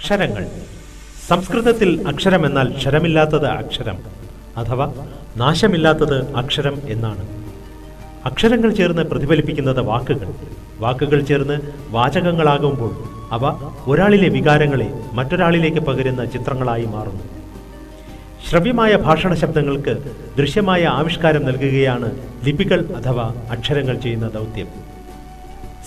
അക്ഷരങ്ങൾ. സംസ്കൃതത്തിൽ അക്ഷരം എന്നാൽ ക്ഷരമില്ലാത്തത് അക്ഷരം അഥവാ നാശമില്ലാത്തത് അക്ഷരം എന്നാണ്. അക്ഷരങ്ങൾ ചേർന്ന് പ്രതിഫലിപ്പിക്കുന്നത് വാക്കുകൾ. വാക്കുകൾ ചേർന്ന് വാചകങ്ങളാകുമ്പോൾ അവ ഒരാളിലെ വികാരങ്ങളെ മറ്റൊരാളിലേക്ക് പകരുന്ന ചിത്രങ്ങളായി മാറുന്നു. ശ്രവ്യമായ ഭാഷണ ശബ്ദങ്ങൾക്ക് ദൃശ്യമായ ആവിഷ്കാരം നൽകുകയാണ് ലിപികൾ അഥവാ അക്ഷരങ്ങൾ ചെയ്യുന്ന ദൗത്യം.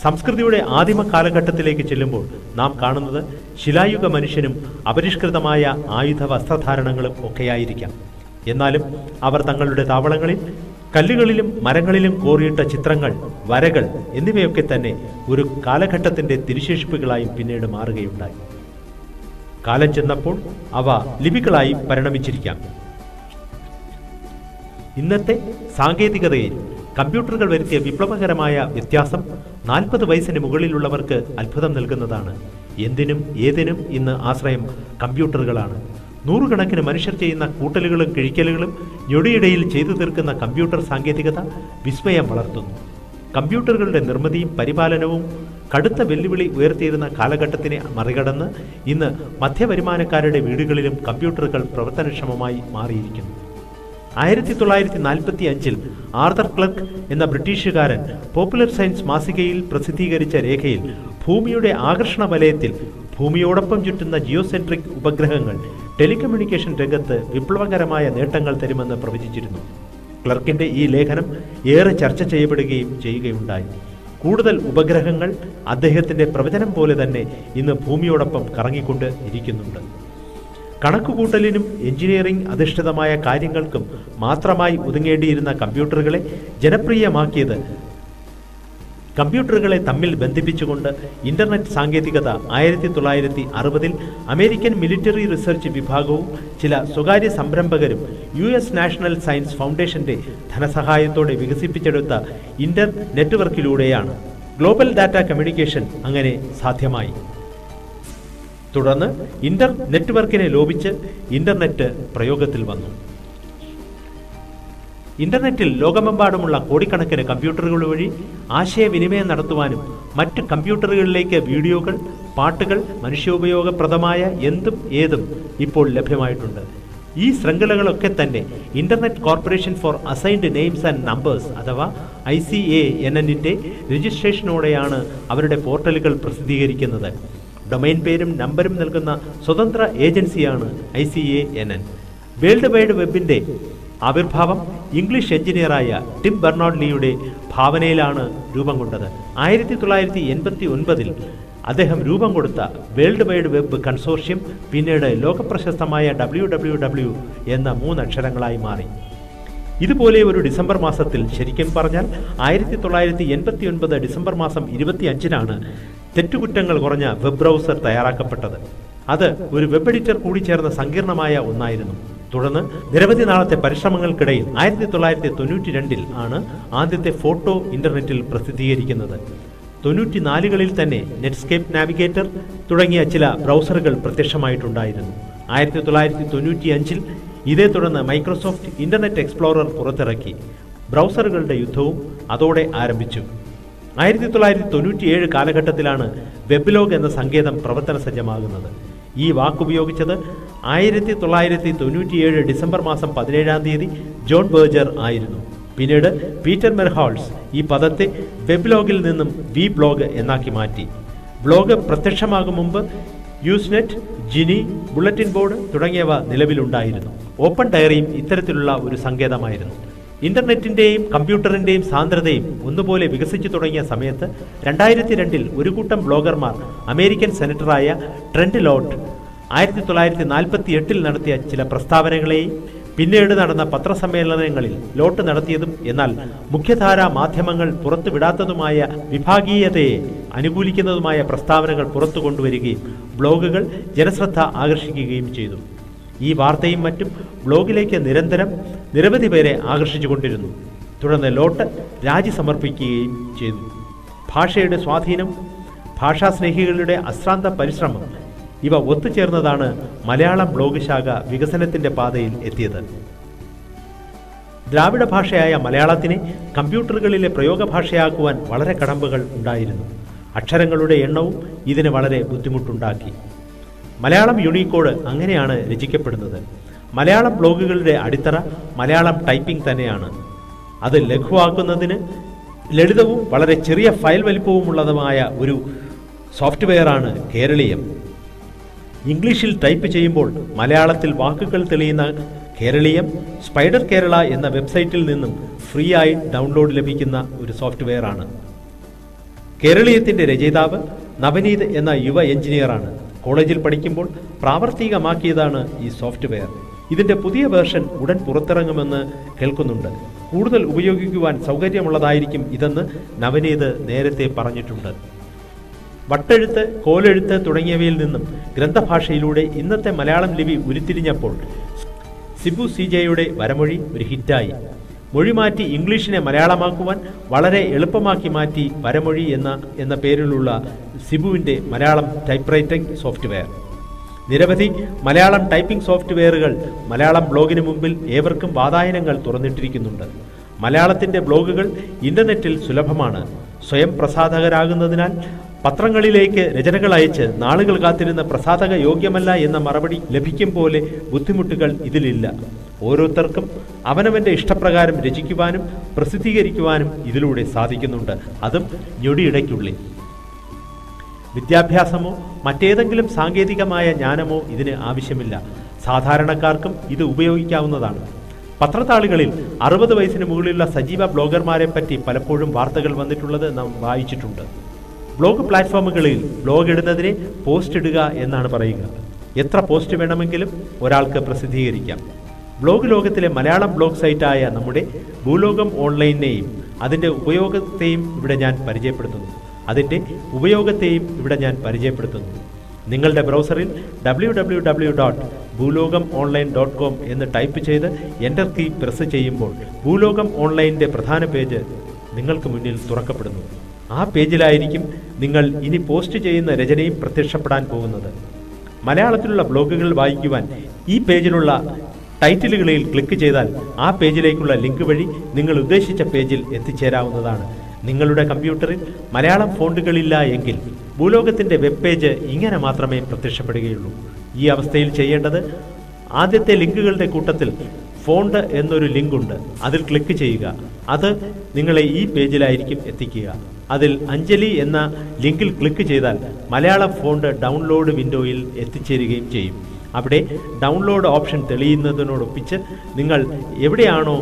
സംസ്കൃതിയുടെ ആദിമ കാലഘട്ടത്തിലേക്ക് ചെല്ലുമ്പോൾ നാം കാണുന്നത് ശിലായുഗ മനുഷ്യനും അപരിഷ്കൃതമായ ആയുധ വസ്ത്രധാരണങ്ങളും ഒക്കെയായിരിക്കാം. എന്നാലും അവർ തങ്ങളുടെ താവളങ്ങളിൽ കല്ലുകളിലും മരങ്ങളിലും കോറിയിട്ട ചിത്രങ്ങൾ, വരകൾ എന്നിവയൊക്കെ തന്നെ ഒരു കാലഘട്ടത്തിന്റെ തിരുശേഷിപ്പുകളായും പിന്നീട് മാറുകയുണ്ടായി. കാലം ചെന്നപ്പോൾ അവ ലിപികളായി പരിണമിച്ചിരിക്കാം. ഇന്നത്തെ സാങ്കേതികതയിൽ കമ്പ്യൂട്ടറുകൾ വരുത്തിയ വിപ്ലവകരമായ വ്യത്യാസം 40 വയസ്സിന് മുകളിലുള്ളവർക്ക് അത്ഭുതം നൽകുന്നതാണ്. എന്തിനും ഏതിനും ഇന്ന് ആശ്രയം കമ്പ്യൂട്ടറുകളാണ്. നൂറുകണക്കിന് മനുഷ്യർ ചെയ്യുന്ന കൂട്ടലുകളും കിഴിക്കലുകളും ഞൊടിയിടയിൽ ചെയ്തു തീർക്കുന്ന കമ്പ്യൂട്ടർ സാങ്കേതികത വിസ്മയം വളർത്തുന്നു. കമ്പ്യൂട്ടറുകളുടെ നിർമ്മിതിയും പരിപാലനവും കടുത്ത വെല്ലുവിളി ഉയർത്തിയിരുന്ന കാലഘട്ടത്തിനെ മറികടന്ന് ഇന്ന് മധ്യവരുമാനക്കാരുടെ വീടുകളിലും കമ്പ്യൂട്ടറുകൾ പ്രവർത്തനക്ഷമമായി മാറിയിരിക്കുന്നു. 1945 ആർതർ ക്ലർക്ക് എന്ന ബ്രിട്ടീഷുകാരൻ പോപ്പുലർ സയൻസ് മാസികയിൽ പ്രസിദ്ധീകരിച്ച രേഖയിൽ ഭൂമിയുടെ ആകർഷണ വലയത്തിൽ ഭൂമിയോടൊപ്പം ചുറ്റുന്ന ജിയോസെൻട്രിക് ഉപഗ്രഹങ്ങൾ ടെലികമ്മ്യൂണിക്കേഷൻ രംഗത്ത് വിപ്ലവകരമായ നേട്ടങ്ങൾ തരുമെന്ന് പ്രവചിച്ചിരുന്നു. ക്ലർക്കിന്റെ ഈ ലേഖനം ഏറെ ചർച്ച ചെയ്യപ്പെടുകയും ചെയ്യുകയുണ്ടായി. കൂടുതൽ ഉപഗ്രഹങ്ങൾ അദ്ദേഹത്തിന്റെ പ്രവചനം പോലെ തന്നെ ഇന്ന് ഭൂമിയോടൊപ്പം കറങ്ങിക്കൊണ്ട് ഇരിക്കുന്നുണ്ട്. കണക്കുകൂട്ടലിനും എഞ്ചിനീയറിംഗ് അധിഷ്ഠിതമായ കാര്യങ്ങൾക്കും മാത്രമായി ഒതുങ്ങേണ്ടിയിരുന്ന കമ്പ്യൂട്ടറുകളെ ജനപ്രിയമാക്കിയത് കമ്പ്യൂട്ടറുകളെ തമ്മിൽ ബന്ധിപ്പിച്ചുകൊണ്ട് ഇന്റർനെറ്റ് സാങ്കേതികത 1960 അമേരിക്കൻ മിലിറ്ററി റിസർച്ച് വിഭാഗവും ചില സ്വകാര്യ സംരംഭകരും US നാഷണൽ സയൻസ് ഫൗണ്ടേഷന്റെ ധനസഹായത്തോടെ വികസിപ്പിച്ചെടുത്ത ഇന്റർ നെറ്റ്വർക്കിലൂടെയാണ്. ഗ്ലോബൽ ഡാറ്റ കമ്മ്യൂണിക്കേഷൻ അങ്ങനെ സാധ്യമായി. തുടർന്ന് ഇന്റർ നെറ്റ്വർക്കിനെ ലോപിച്ച് ഇന്റർനെറ്റ് പ്രയോഗത്തിൽ വന്നു. ഇന്റർനെറ്റിൽ ലോകമെമ്പാടുമുള്ള കോടിക്കണക്കിന് കമ്പ്യൂട്ടറുകൾ വഴി ആശയവിനിമയം നടത്തുവാനും മറ്റ് കമ്പ്യൂട്ടറുകളിലേക്ക് വീഡിയോകൾ, പാട്ടുകൾ, മനുഷ്യോപയോഗപ്രദമായ എന്തും ഏതും ഇപ്പോൾ ലഭ്യമായിട്ടുണ്ട്. ഈ ശൃംഖലകളൊക്കെ തന്നെ internet corporation four assigned names and numbers അഥവാ ICANN-ന്റെ രജിസ്ട്രേഷനോടെയാണ് അവരുടെ പോർട്ടലുകൾ പ്രസിദ്ധീകരിക്കുന്നത്. ഡൊമൈൻ പേരും നമ്പരും നൽകുന്ന സ്വതന്ത്ര ഏജൻസിയാണ് ICANN. വേൾഡ് വൈഡ് വെബിന്റെ ആവിർഭാവം ഇംഗ്ലീഷ് എഞ്ചിനീയറായ ടിം ബെർണേർഡ്-ലീയുടെ ഭാവനയിലാണ് രൂപം കൊണ്ടത്. 1989 അദ്ദേഹം രൂപം കൊടുത്ത വേൾഡ് വൈഡ് വെബ് കൺസോർഷ്യം പിന്നീട് ലോകപ്രശസ്തമായ WWW എന്ന 3 അക്ഷരങ്ങളായി മാറി. ഇതുപോലെ ഒരു ഡിസംബർ മാസത്തിൽ, ശരിക്കും പറഞ്ഞാൽ 1989 ഡിസംബർ മാസം 25-നാണ് തെറ്റുകുറ്റങ്ങൾ കുറഞ്ഞ വെബ് ബ്രൗസർ തയ്യാറാക്കപ്പെട്ടത്. അത് ഒരു വെബ് എഡിറ്റർ കൂടി ചേർന്ന സങ്കീർണമായ ഒന്നായിരുന്നു. തുടർന്ന് നിരവധി നാളത്തെ പരിശ്രമങ്ങൾക്കിടയിൽ 1992 ആണ് ആദ്യത്തെ ഫോട്ടോ ഇന്റർനെറ്റിൽ പ്രസിദ്ധീകരിക്കുന്നത്. 94കളിൽ തന്നെ നെറ്റ്സ്കേപ്പ് നാവിഗേറ്റർ തുടങ്ങിയ ചില ബ്രൗസറുകൾ പ്രത്യക്ഷമായിട്ടുണ്ടായിരുന്നു. 1995 ഇതേ തുടർന്ന് മൈക്രോസോഫ്റ്റ് ഇന്റർനെറ്റ് എക്സ്പ്ലോറർ പുറത്തിറക്കി. ബ്രൗസറുകളുടെ യുദ്ധവും അതോടെ ആരംഭിച്ചു. 1997 കാലഘട്ടത്തിലാണ് വെബ്ലോഗ് എന്ന സങ്കേതം പ്രവർത്തന സജ്ജമാകുന്നത്. ഈ വാക്കുപയോഗിച്ചത് 1997 ഡിസംബർ മാസം 17-ാം തീയതി ജോൺ ബർജർ ആയിരുന്നു. പിന്നീട് പീറ്റർ മെർഹോൾസ് ഈ പദത്തെ വെബ്ലോഗിൽ നിന്നും വി ബ്ലോഗ് എന്നാക്കി മാറ്റി. ബ്ലോഗ് പ്രത്യക്ഷമാകും മുമ്പ് യൂസ്നെറ്റ്, ജിനി, ബുള്ളറ്റിൻ ബോർഡ് തുടങ്ങിയവ നിലവിലുണ്ടായിരുന്നു. ഓപ്പൺ ഡയറിയും ഇത്തരത്തിലുള്ള ഒരു സങ്കേതമായിരുന്നു. ഇന്റർനെറ്റിന്റെയും കമ്പ്യൂട്ടറിന്റെയും സാന്ദ്രതയും ഒന്നുപോലെ വികസിച്ചു തുടങ്ങിയ സമയത്ത് 2002 ഒരു കൂട്ടം ബ്ലോഗർമാർ അമേരിക്കൻ സെനറ്ററായ ട്രെന്റ് ലോട്ട് 1948 നടത്തിയ ചില പ്രസ്താവനകളെയും പിന്നീട് നടന്ന പത്രസമ്മേളനങ്ങളിൽ ലോട്ട് നടത്തിയതും എന്നാൽ മുഖ്യധാരാ മാധ്യമങ്ങൾ പുറത്തുവിടാത്തതുമായ വിഭാഗീയതയെ അനുകൂലിക്കുന്നതുമായ പ്രസ്താവനകൾ പുറത്തു കൊണ്ടുവരികയും ബ്ലോഗുകൾ ജനശ്രദ്ധ ആകർഷിക്കുകയും ചെയ്തു. ഈ വാർത്തയും മറ്റും ബ്ലോഗിലേക്ക് നിരവധി പേരെ ആകർഷിച്ചുകൊണ്ടിരുന്നു. തുടർന്ന് ലോട്ട് രാജി സമർപ്പിക്കുകയും ചെയ്തു. ഭാഷയുടെ സ്വാധീനം, ഭാഷാസ്നേഹികളുടെ അശ്രാന്ത പരിശ്രമം ഇവ ഒത്തുചേർന്നതാണ് മലയാളം ബ്ലോഗ് ശാഖ വികസനത്തിന്റെ പാതയിൽ എത്തിയത്. ദ്രാവിഡ ഭാഷയായ മലയാളത്തിനെ കമ്പ്യൂട്ടറുകളിലെ പ്രയോഗഭാഷയാക്കുവാൻ വളരെ കടമ്പകൾ ഉണ്ടായിരുന്നു. അക്ഷരങ്ങളുടെ എണ്ണവും ഇതിന് വളരെ ബുദ്ധിമുട്ടുണ്ടാക്കി. മലയാളം യൂണിക്കോഡ് അങ്ങനെയാണ് രചിക്കപ്പെടുന്നത്. മലയാളം ബ്ലോഗുകളുടെ അടിത്തറ മലയാളം ടൈപ്പിംഗ് തന്നെയാണ്. അത് ലഘുവാക്കുന്നതിന് ലളിതവും വളരെ ചെറിയ ഫയൽ വലിപ്പവുമുള്ളതുമായ ഒരു സോഫ്റ്റ്വെയറാണ് കേരളീയം. ഇംഗ്ലീഷിൽ ടൈപ്പ് ചെയ്യുമ്പോൾ മലയാളത്തിൽ വാക്കുകൾ തെളിയുന്ന കേരളീയം സ്പൈഡർ കേരള എന്ന വെബ്സൈറ്റിൽ നിന്നും ഫ്രീ ആയി ഡൗൺലോഡ് ലഭിക്കുന്ന ഒരു സോഫ്റ്റ്വെയറാണ്. കേരളീയത്തിൻ്റെ രചയിതാവ് നവനീത് എന്ന യുവ എഞ്ചിനീയറാണ്. കോളേജിൽ പഠിക്കുമ്പോൾ പ്രാവർത്തികമാക്കിയതാണ് ഈ സോഫ്റ്റ്വെയർ. ഇതിൻ്റെ പുതിയ വേർഷൻ ഉടൻ പുറത്തിറങ്ങുമെന്ന് കേൾക്കുന്നുണ്ട്. കൂടുതൽ ഉപയോഗിക്കുവാൻ സൗകര്യമുള്ളതായിരിക്കും ഇതെന്ന് നവനീത് നേരത്തെ പറഞ്ഞിട്ടുണ്ട്. വട്ടെഴുത്ത്, കോലെഴുത്ത് തുടങ്ങിയവയിൽ നിന്നും ഗ്രന്ഥഭാഷയിലൂടെ ഇന്നത്തെ മലയാളം ലിപി ഉരുത്തിരിഞ്ഞപ്പോൾ സിബു CJയുടെ വരമൊഴി ഒരു ഹിറ്റായി. മൊഴിമാറ്റി ഇംഗ്ലീഷിനെ മലയാളമാക്കുവാൻ വളരെ എളുപ്പമാക്കി മാറ്റി വരമൊഴി എന്ന പേരിലുള്ള സിബുവിൻ്റെ മലയാളം ടൈപ്പ് റൈറ്റിംഗ് സോഫ്റ്റ്വെയർ. നിരവധി മലയാളം ടൈപ്പിംഗ് സോഫ്റ്റ്വെയറുകൾ മലയാളം ബ്ലോഗിന് മുമ്പിൽ ഏവർക്കും വാതായനങ്ങൾ തുറന്നിട്ടിരിക്കുന്നുണ്ട്. മലയാളത്തിൻ്റെ ബ്ലോഗുകൾ ഇൻ്റർനെറ്റിൽ സുലഭമാണ്. സ്വയം പ്രസാധകരാകുന്നതിനാൽ പത്രങ്ങളിലേക്ക് രചനകൾ അയച്ച് നാളുകൾ കാത്തിരുന്ന പ്രസാധക യോഗ്യമല്ല എന്ന മറുപടി ലഭിക്കും പോലെ ബുദ്ധിമുട്ടുകൾ ഇതിലില്ല. ഓരോരുത്തർക്കും അവനവൻ്റെ ഇഷ്ടപ്രകാരം രചിക്കുവാനും പ്രസിദ്ധീകരിക്കുവാനും ഇതിലൂടെ സാധിക്കുന്നുണ്ട്, അതും ഞൊടിയിടയ്ക്കുള്ളിൽ. വിദ്യാഭ്യാസമോ മറ്റേതെങ്കിലും സാങ്കേതികമായ ജ്ഞാനമോ ഇതിന് ആവശ്യമില്ല. സാധാരണക്കാർക്കും ഇത് ഉപയോഗിക്കാവുന്നതാണ്. പത്രത്താളുകളിൽ 60 വയസ്സിന് മുകളിലുള്ള സജീവ ബ്ലോഗർമാരെ പറ്റി പലപ്പോഴും വാർത്തകൾ വന്നിട്ടുള്ളത് നാം വായിച്ചിട്ടുണ്ട്. ബ്ലോഗ് പ്ലാറ്റ്ഫോമുകളിൽ ബ്ലോഗ് ഇടുന്നതിനെ പോസ്റ്റ് ഇടുക എന്നാണ് പറയുക. എത്ര പോസ്റ്റ് വേണമെങ്കിലും ഒരാൾക്ക് പ്രസിദ്ധീകരിക്കാം. ബ്ലോഗ് ലോകത്തിലെ മലയാളം ബ്ലോഗ് സൈറ്റായ നമ്മുടെ ഭൂലോകം ഓൺലൈനെയും അതിൻ്റെ ഉപയോഗത്തെയും ഇവിടെ ഞാൻ പരിചയപ്പെടുത്തുന്നു. നിങ്ങളുടെ ബ്രൗസറിൽ www.bhulogamonline.com എന്ന് ടൈപ്പ് ചെയ്ത് എൻ്റർ കീ പ്രസ് ചെയ്യുമ്പോൾ ഭൂലോകം ഓൺലൈൻ്റെ പ്രധാന പേജ് നിങ്ങൾക്ക് മുന്നിൽ തുറക്കപ്പെടുന്നു. ആ പേജിലായിരിക്കും നിങ്ങൾ ഇനി പോസ്റ്റ് ചെയ്യുന്ന രചനയും പ്രത്യക്ഷപ്പെടാൻ പോകുന്നത്. മലയാളത്തിലുള്ള ബ്ലോഗുകൾ വായിക്കുവാൻ ഈ പേജിലുള്ള ടൈറ്റിലുകളിൽ ക്ലിക്ക് ചെയ്താൽ ആ പേജിലേക്കുള്ള ലിങ്ക് വഴി നിങ്ങൾ ഉദ്ദേശിച്ച പേജിൽ എത്തിച്ചേരാവുന്നതാണ്. നിങ്ങളുടെ കമ്പ്യൂട്ടറിൽ മലയാളം ഫോണ്ടുകളില്ല എങ്കിൽ ഭൂലോകത്തിൻ്റെ വെബ് പേജ് ഇങ്ങനെ മാത്രമേ പ്രത്യക്ഷപ്പെടുകയുള്ളൂ. ഈ അവസ്ഥയിൽ ചെയ്യേണ്ടത്, ആദ്യത്തെ ലിങ്കുകളുടെ കൂട്ടത്തിൽ ഫോണ്ട് എന്നൊരു ലിങ്ക് ഉണ്ട്, അതിൽ ക്ലിക്ക് ചെയ്യുക. അത് നിങ്ങളെ ഈ പേജിലായിരിക്കും എത്തിക്കുക. അതിൽ അഞ്ജലി എന്ന ലിങ്കിൽ ക്ലിക്ക് ചെയ്താൽ മലയാളം ഫോണ്ട് ഡൗൺലോഡ് വിൻഡോയിൽ എത്തിച്ചേരുകയും ചെയ്യും. അവിടെ ഡൗൺലോഡ് ഓപ്ഷൻ തെളിയുന്നതിനോടൊപ്പിച്ച് നിങ്ങൾ എവിടെയാണോ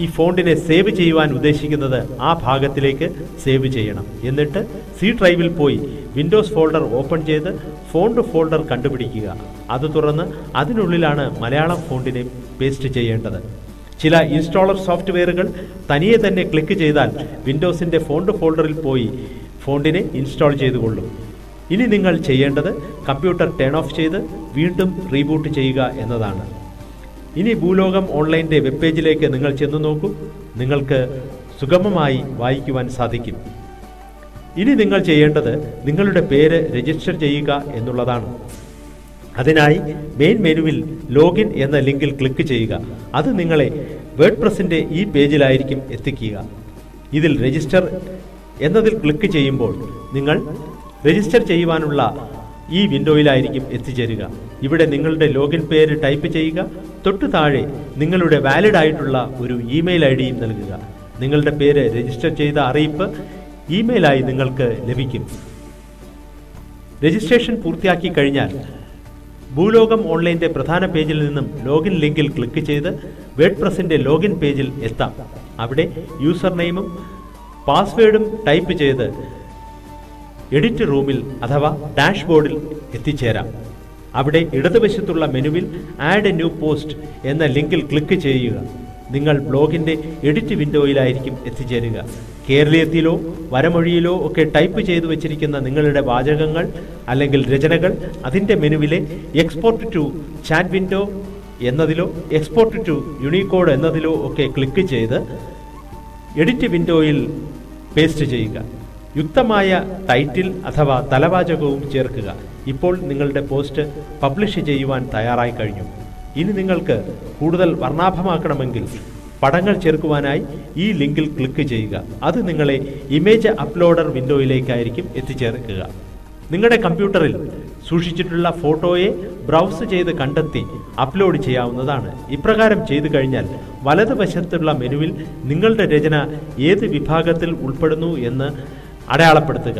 ഈ ഫോണ്ടിനെ സേവ് ചെയ്യുവാൻ ഉദ്ദേശിക്കുന്നത് ആ ഭാഗത്തിലേക്ക് സേവ് ചെയ്യണം. എന്നിട്ട് സി ഡ്രൈവിൽ പോയി വിൻഡോസ് ഫോൾഡർ ഓപ്പൺ ചെയ്ത് ഫോണ്ട് ഫോൾഡർ കണ്ടുപിടിക്കുക. അത് തുറന്ന് അതിനുള്ളിലാണ് മലയാളം ഫോണ്ടിനെ പേസ്റ്റ് ചെയ്യേണ്ടത്. ചില ഇൻസ്റ്റാളർ സോഫ്റ്റ്വെയറുകൾ തനിയെ തന്നെ ക്ലിക്ക് ചെയ്താൽ വിൻഡോസിൻ്റെ ഫോണ്ട് ഫോൾഡറിൽ പോയി ഫോണ്ടിനെ ഇൻസ്റ്റാൾ ചെയ്തുകൊള്ളും. ഇനി നിങ്ങൾ ചെയ്യേണ്ടത് കമ്പ്യൂട്ടർ ടേൺ ഓഫ് ചെയ്ത് വീണ്ടും റീബൂട്ട് ചെയ്യുക എന്നതാണ്. ഇനി ഭൂലോകം ഓൺലൈൻ്റെ വെബ് പേജിലേക്ക് നിങ്ങൾ ചെന്നു നോക്കൂ. നിങ്ങൾക്ക് സുഗമമായി വായിക്കുവാൻ സാധിക്കും. ഇനി നിങ്ങൾ ചെയ്യേണ്ടത് നിങ്ങളുടെ പേര് രജിസ്റ്റർ ചെയ്യുക എന്നുള്ളതാണ്. അതിനായി മെയിൻ മെനുവിൽ ലോഗിൻ എന്ന ലിങ്കിൽ ക്ലിക്ക് ചെയ്യുക. അത് നിങ്ങളെ വേർഡ്പ്രസിൻ്റെ ഈ പേജിലായിരിക്കും എത്തിക്കുക. ഇതിൽ രജിസ്റ്റർ എന്നതിൽ ക്ലിക്ക് ചെയ്യുമ്പോൾ നിങ്ങൾ രജിസ്റ്റർ ചെയ്യുവാനുള്ള ഈ വിൻഡോയിലായിരിക്കും എത്തിച്ചേരുക. ഇവിടെ നിങ്ങളുടെ ലോഗിൻ പേര് ടൈപ്പ് ചെയ്യുക. തൊട്ടു താഴെ നിങ്ങളുടെ വാലിഡ് ആയിട്ടുള്ള ഒരു ഇമെയിൽ ഐഡിയും നൽകുക. നിങ്ങളുടെ പേര് രജിസ്റ്റർ ചെയ്ത അറിയിപ്പ് ഇമെയിലായി നിങ്ങൾക്ക് ലഭിക്കും. രജിസ്ട്രേഷൻ പൂർത്തിയാക്കി കഴിഞ്ഞാൽ ഭൂലോകം ഓൺലൈൻ്റെ പ്രധാന പേജിൽ നിന്നും ലോഗിൻ ലിങ്കിൽ ക്ലിക്ക് ചെയ്ത് വേർഡ്പ്രസിൻ്റെ ലോഗിൻ പേജിൽ എത്താം. അവിടെ യൂസർ നെയിമും പാസ്വേഡും ടൈപ്പ് ചെയ്ത് എഡിറ്റ് റൂമിൽ അഥവാ ഡാഷ്ബോർഡിൽ എത്തിച്ചേരാം. അവിടെ ഇടതുവശത്തുള്ള മെനുവിൽ ആഡ് എ ന്യൂ പോസ്റ്റ് എന്ന ലിങ്കിൽ ക്ലിക്ക് ചെയ്യുക. നിങ്ങൾ ബ്ലോഗിൻ്റെ എഡിറ്റ് വിൻഡോയിലായിരിക്കും എത്തിച്ചേരുക. കേരളീയത്തിലോ വരമൊഴിയിലോ ഒക്കെ ടൈപ്പ് ചെയ്തു വച്ചിരിക്കുന്ന നിങ്ങളുടെ വാചകങ്ങൾ അല്ലെങ്കിൽ രചനകൾ അതിൻ്റെ മെനുവിലെ എക്സ്പോർട്ട് ടു ചാറ്റ് വിൻഡോ എന്നതിലോ എക്സ്പോർട്ട് ടു യൂണിക്കോഡ് എന്നതിലോ ഒക്കെ ക്ലിക്ക് ചെയ്ത് എഡിറ്റ് വിൻഡോയിൽ പേസ്റ്റ് ചെയ്യുക. യുക്തമായ ടൈറ്റിൽ അഥവാ തലവാചകവും ചേർക്കുക. ഇപ്പോൾ നിങ്ങളുടെ പോസ്റ്റ് പബ്ലിഷ് ചെയ്യുവാൻ തയ്യാറായി കഴിഞ്ഞു. ഇനി നിങ്ങൾക്ക് കൂടുതൽ വർണ്ണാഭമാക്കണമെങ്കിൽ പടങ്ങൾ ചേർക്കുവാനായി ഈ ലിങ്കിൽ ക്ലിക്ക് ചെയ്യുക. അത് നിങ്ങളെ ഇമേജ് അപ്ലോഡർ വിൻഡോയിലേക്കായിരിക്കും എത്തിച്ചേർക്കുക. നിങ്ങളുടെ കമ്പ്യൂട്ടറിൽ സൂക്ഷിച്ചിട്ടുള്ള ഫോട്ടോയെ ബ്രൗസ് ചെയ്ത് കണ്ടെത്തി അപ്ലോഡ് ചെയ്യാവുന്നതാണ്. ഇപ്രകാരം ചെയ്തു കഴിഞ്ഞാൽ വലതുവശത്തുള്ള മെനുവിൽ നിങ്ങളുടെ രചന ഏത് വിഭാഗത്തിൽ ഉൾപ്പെടുന്നു എന്ന് അടയാളപ്പെടുത്തുക.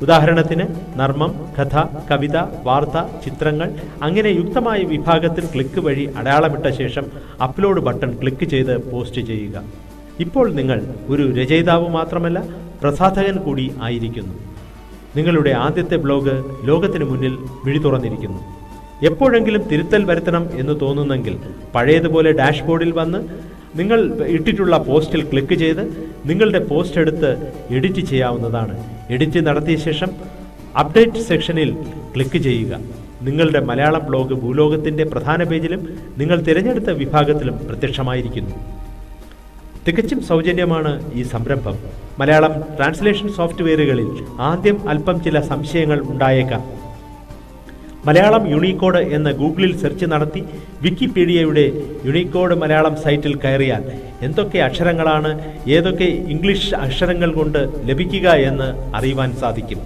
ഉദാഹരണത്തിന് നർമ്മം, കഥ, കവിത, വാർത്ത, ചിത്രങ്ങൾ അങ്ങനെ യുക്തമായ വിഭാഗത്തിൽ ക്ലിക്ക് വഴി അടയാളമിട്ട ശേഷം അപ്ലോഡ് ബട്ടൺ ക്ലിക്ക് ചെയ്ത് പോസ്റ്റ് ചെയ്യുക. ഇപ്പോൾ നിങ്ങൾ ഒരു രചയിതാവ് മാത്രമല്ല, പ്രസാധകൻ കൂടി ആയിരിക്കുന്നു. നിങ്ങളുടെ ആദ്യത്തെ ബ്ലോഗ് ലോകത്തിന് മുന്നിൽ വിഴി തുറന്നിരിക്കുന്നു. എപ്പോഴെങ്കിലും തിരുത്തൽ വരുത്തണം എന്ന് തോന്നുന്നെങ്കിൽ പഴയതുപോലെ ഡാഷ്ബോർഡിൽ വന്ന് നിങ്ങൾ ഇട്ടിട്ടുള്ള പോസ്റ്റിൽ ക്ലിക്ക് ചെയ്ത് നിങ്ങളുടെ പോസ്റ്റ് എടുത്ത് എഡിറ്റ് ചെയ്യാവുന്നതാണ്. എഡിറ്റ് നടത്തിയ ശേഷം അപ്ഡേറ്റ് സെക്ഷനിൽ ക്ലിക്ക് ചെയ്യുക. നിങ്ങളുടെ മലയാളം ബ്ലോഗ് ഭൂലോകത്തിൻ്റെ പ്രധാന പേജിലും നിങ്ങൾ തിരഞ്ഞെടുത്ത വിഭാഗത്തിലും പ്രത്യക്ഷമായിരിക്കുന്നു. തികച്ചും സൗജന്യമാണ് ഈ സംരംഭം. മലയാളം ട്രാൻസ്ലേഷൻ സോഫ്റ്റ്വെയറുകളിൽ ആദ്യം അല്പം ചില സംശയങ്ങൾ ഉണ്ടായേക്കാം. മലയാളം യൂണിക്കോഡ് എന്ന് ഗൂഗിളിൽ സെർച്ച് നടത്തി വിക്കിപീഡിയയുടെ യൂണിക്കോഡ് മലയാളം സൈറ്റിൽ കയറിയാൽ എന്തൊക്കെ അക്ഷരങ്ങളാണ് ഏതൊക്കെ ഇംഗ്ലീഷ് അക്ഷരങ്ങൾ കൊണ്ട് ലഭിക്കുക എന്ന് അറിയുവാൻ സാധിക്കും.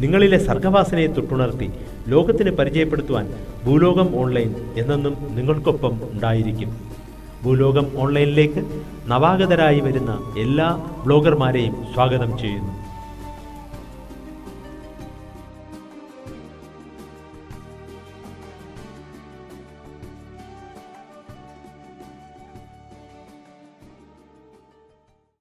നിങ്ങളിലെ സർഗവാസനയെ തൊട്ടുണർത്തി ലോകത്തിന് പരിചയപ്പെടുത്തുവാൻ ഭൂലോകം ഓൺലൈൻ എന്നെന്നും നിങ്ങൾക്കൊപ്പം ഉണ്ടായിരിക്കും. ഭൂലോകം ഓൺലൈനിലേക്ക് നവാഗതരായി വരുന്ന എല്ലാ ബ്ലോഗർമാരെയും സ്വാഗതം ചെയ്യുന്നു.